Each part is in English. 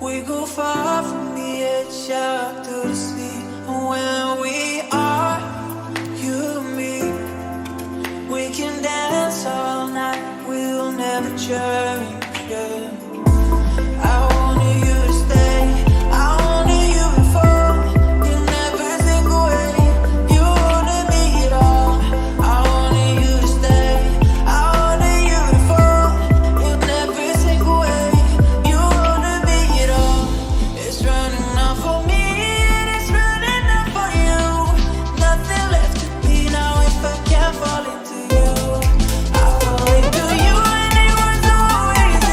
We go far from the edge out to the sea. And when we are, you and me, we can dance all night. We'll never change. Yeah. I wanted you to stay. I wanted you before. You never think away. You wanted me at all. I wanted you to stay. I wanted you before. You never think away. You wanted me at all. It's running out for me and it's running out for you. Nothing left to be now if I can't fall into you. I fall into you and it was always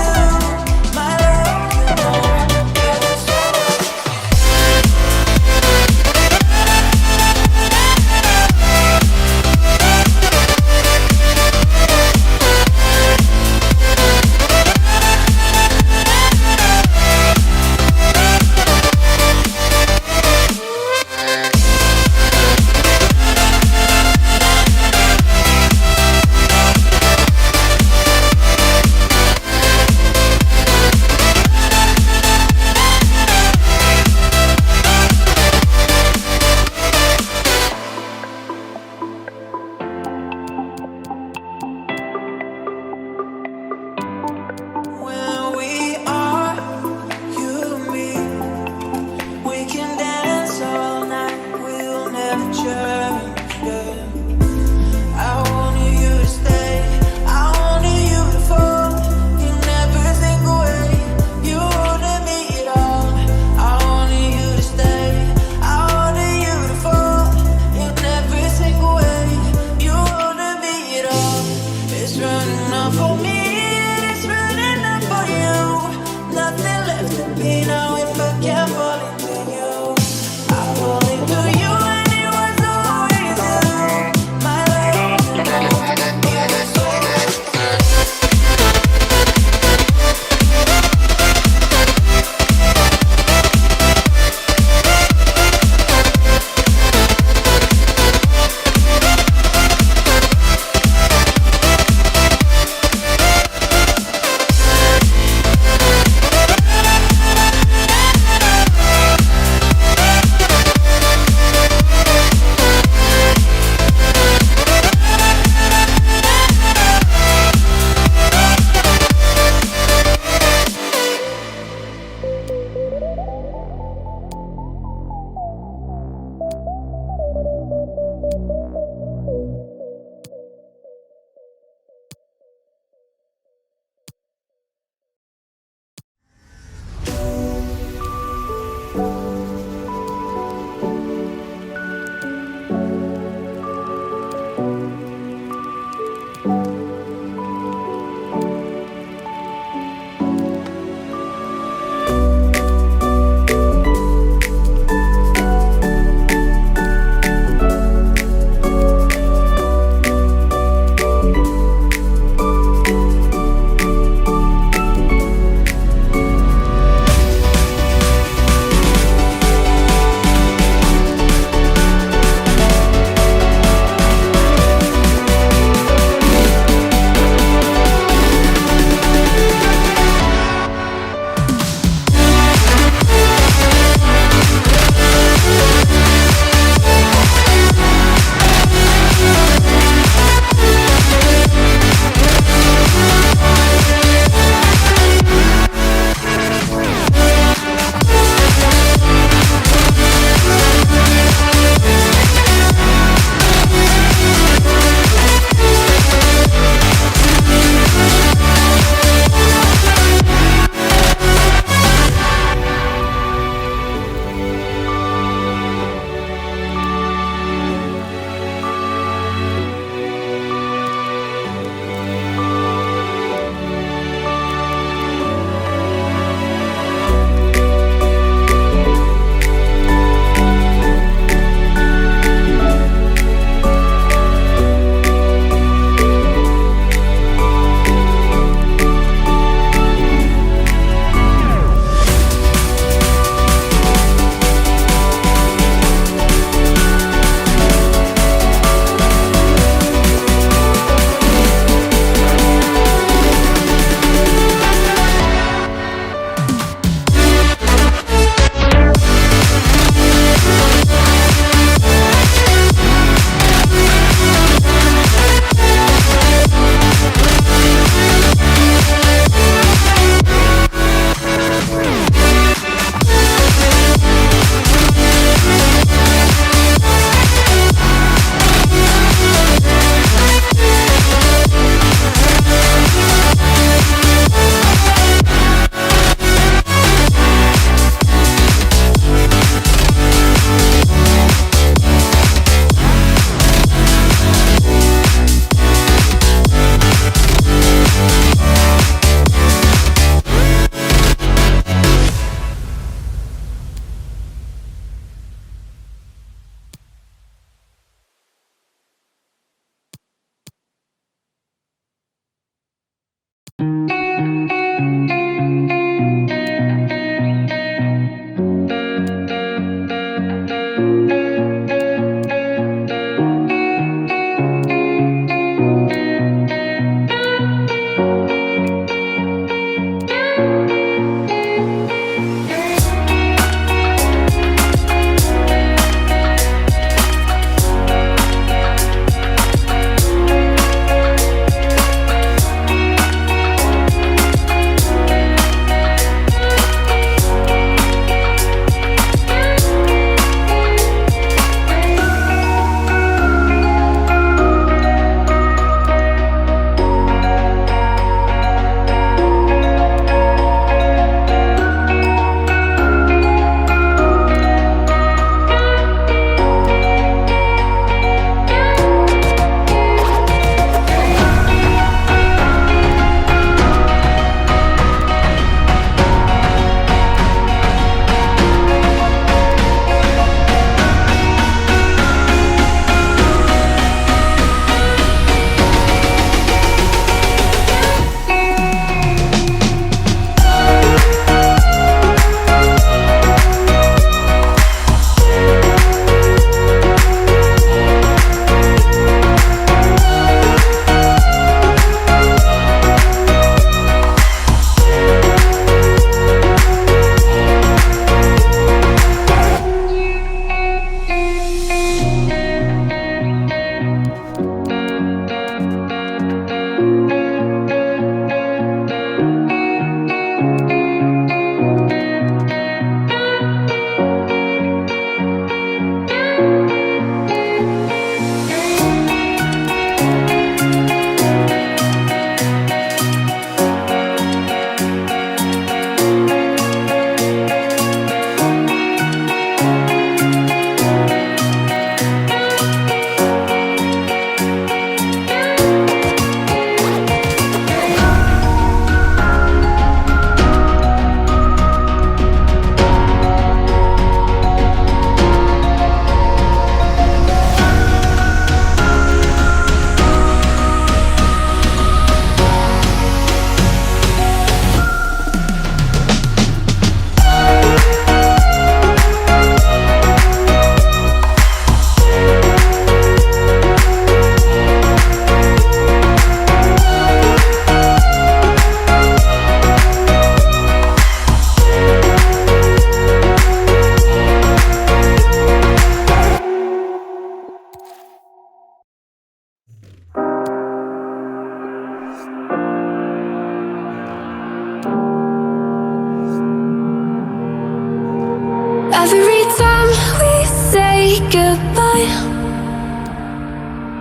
goodbye,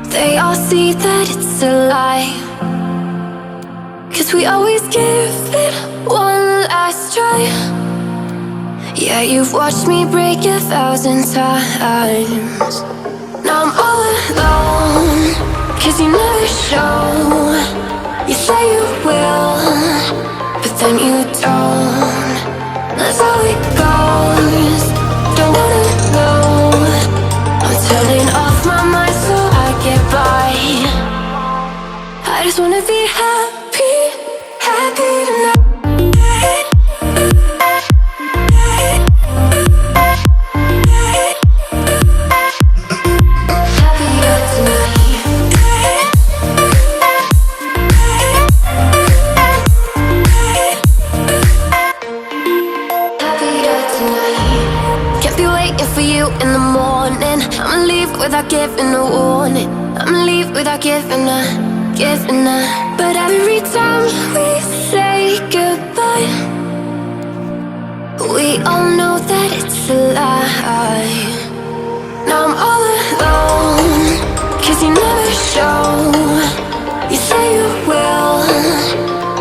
they all see that it's a lie. 'Cause we always give it one last try. Yeah, you've watched me break 1,000 times. Now I'm all alone, 'cause you never show. You say you will, but then you don't. That's how it goes. Don't wanna know. I'm turning off my mind so I get by. I just wanna be happy, happy tonight. In the morning, I'ma leave without giving a warning. I'ma leave without giving a. But every time we say goodbye, we all know that it's a lie. Now I'm all alone, 'cause you never show. You say you will,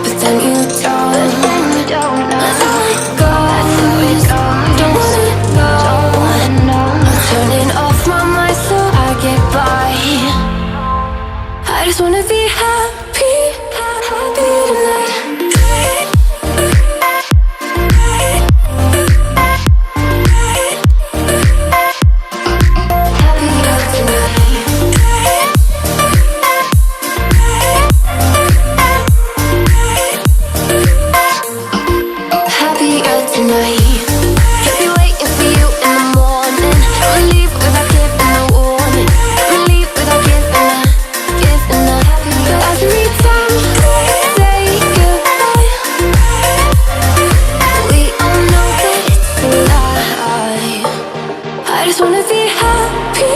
but then you don't. That's how it goes. Don't wanna know. Turning off my mind so I get by. I just wanna be happy, happy tonight. Happier tonight. I just wanna be happy.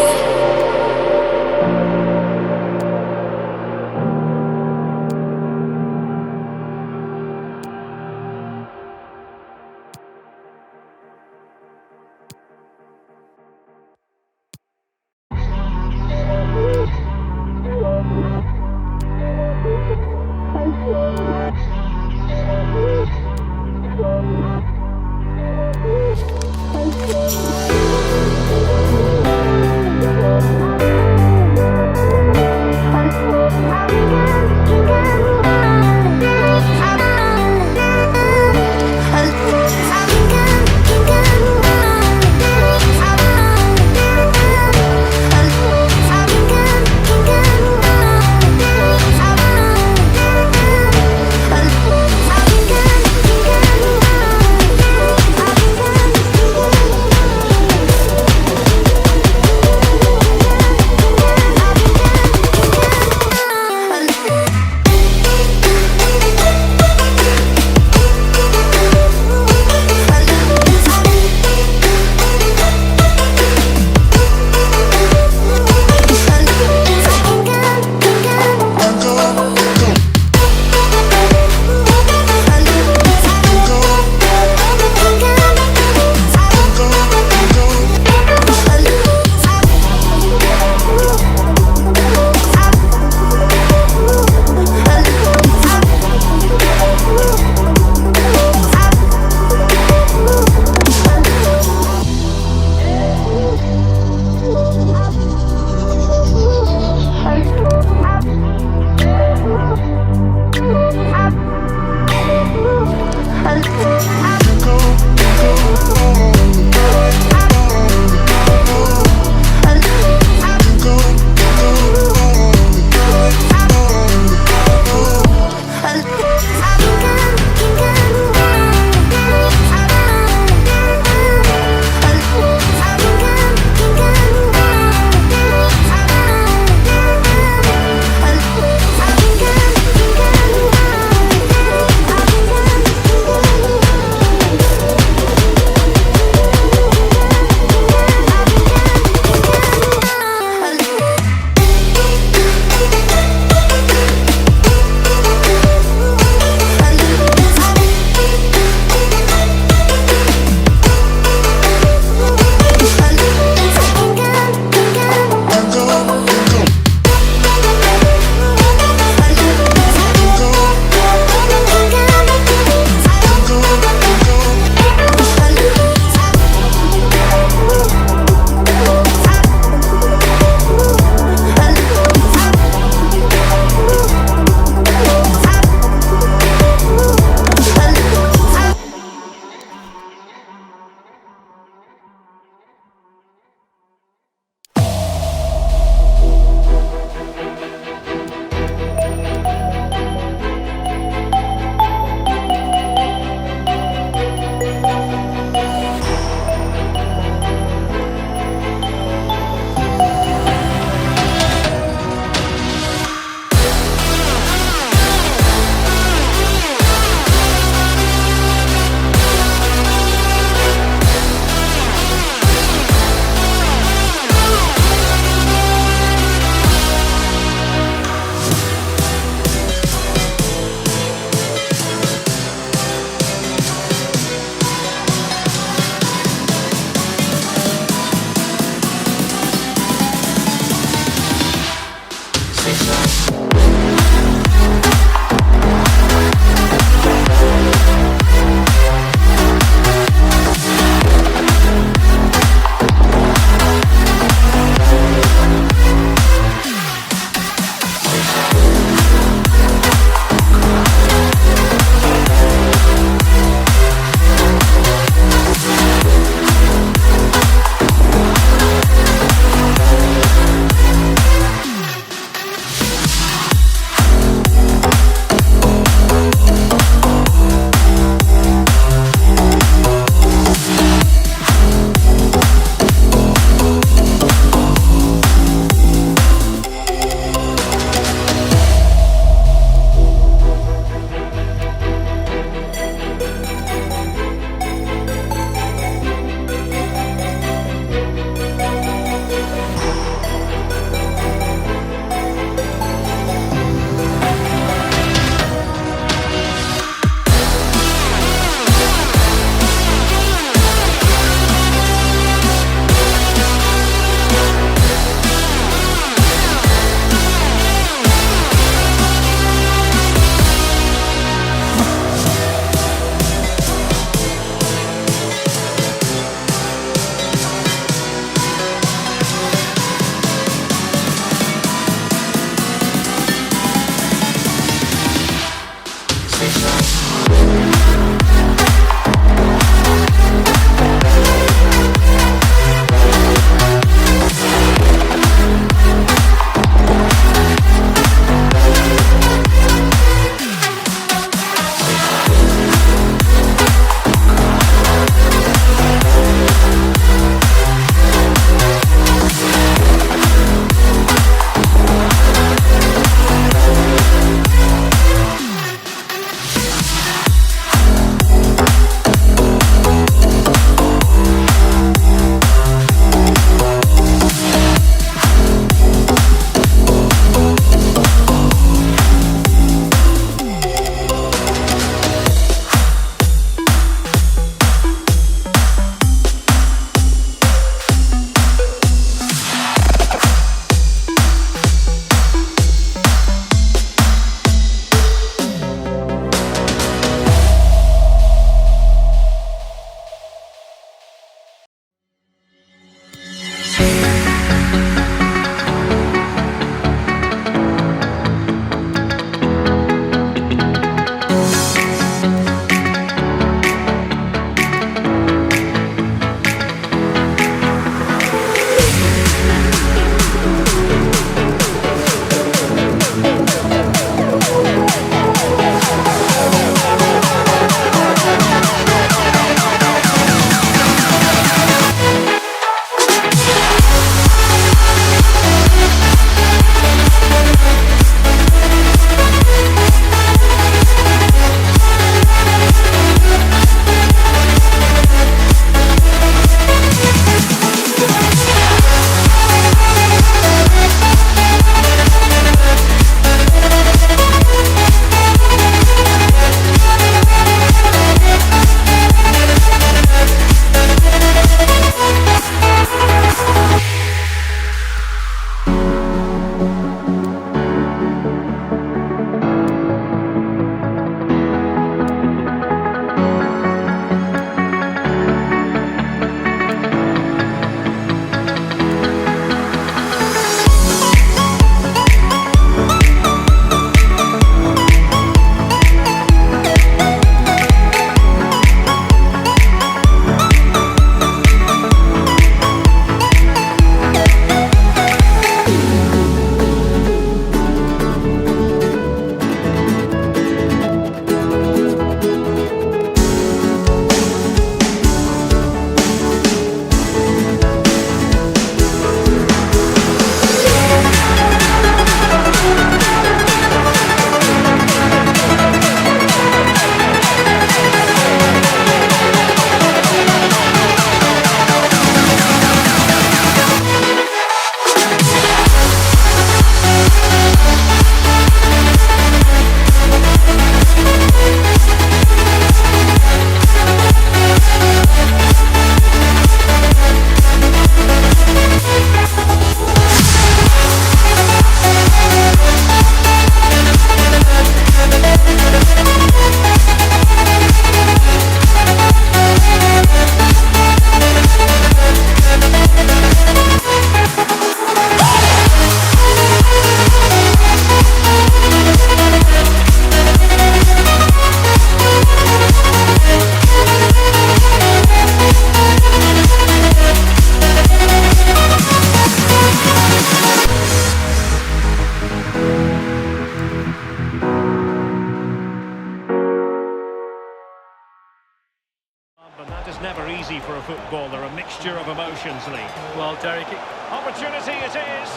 easy for a footballer, a mixture of emotions, Lee. Well, Derek... Opportunity it is!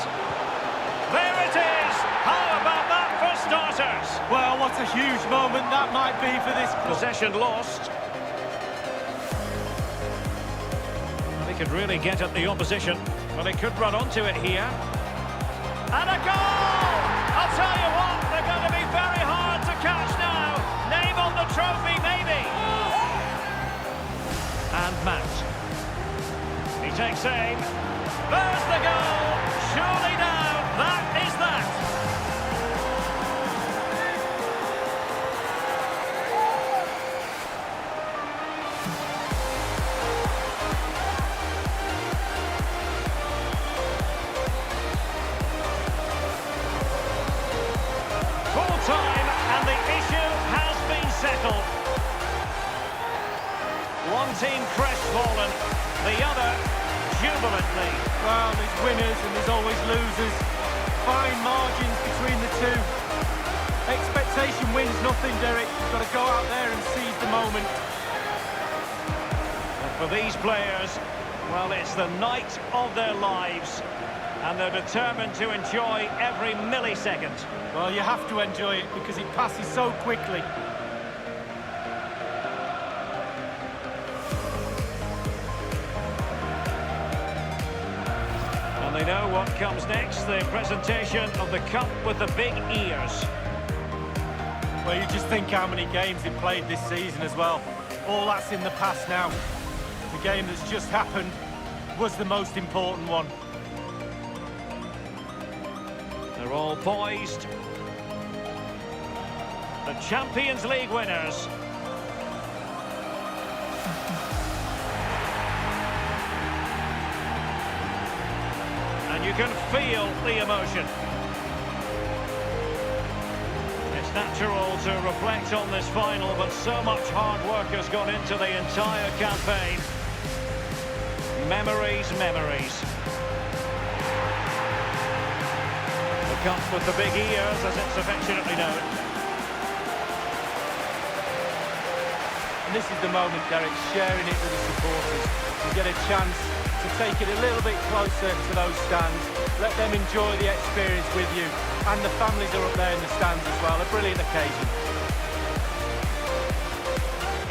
There it is! How about that for starters? Well, what a huge moment that might be for this club. Possession lost. Well, he could really get at the opposition. Well, he could run onto it here. And a goal! I'll tell you what, they're going to be very hard to catch now. Name on the trophy, maybe. And Matt. He takes aim. There's the goal. Surely now, that is that. Full time, and the issue has been One team crestfallen, the other jubilantly. Well, there's winners and there's always losers. Fine margins between the two. Expectation wins nothing, Derek. You've got to go out there and seize the moment. And for these players, well, it's the night of their lives, and they're determined to enjoy every millisecond. Well, you have to enjoy it because it passes so quickly. And they know what comes next, the presentation of the cup with the big ears. Well, you just think how many games they've played this season as well. All that's in the past now. The game that's just happened was the most important one. They're all poised. The Champions League winners. And you can feel the emotion. It's natural to reflect on this final, but so much hard work has gone into the entire campaign. Memories, memories. The cup with the big ears, as it's affectionately known. And this is the moment, Derek, sharing it with the supporters. You get a chance to take it a little bit closer to those stands. Let them enjoy the experience with you. And the families are up there in the stands as well. A brilliant occasion.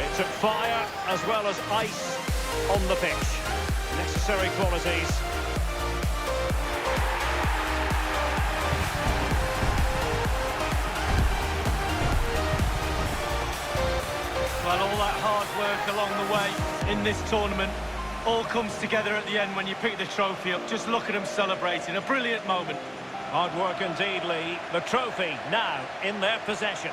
It took fire as well as ice on the pitch. Necessary qualities. Well, all that hard work along the way in this tournament all comes together at the end when you pick the trophy up. Just look at them celebrating. A brilliant moment. Hard work indeed, Lee. The trophy now in their possession.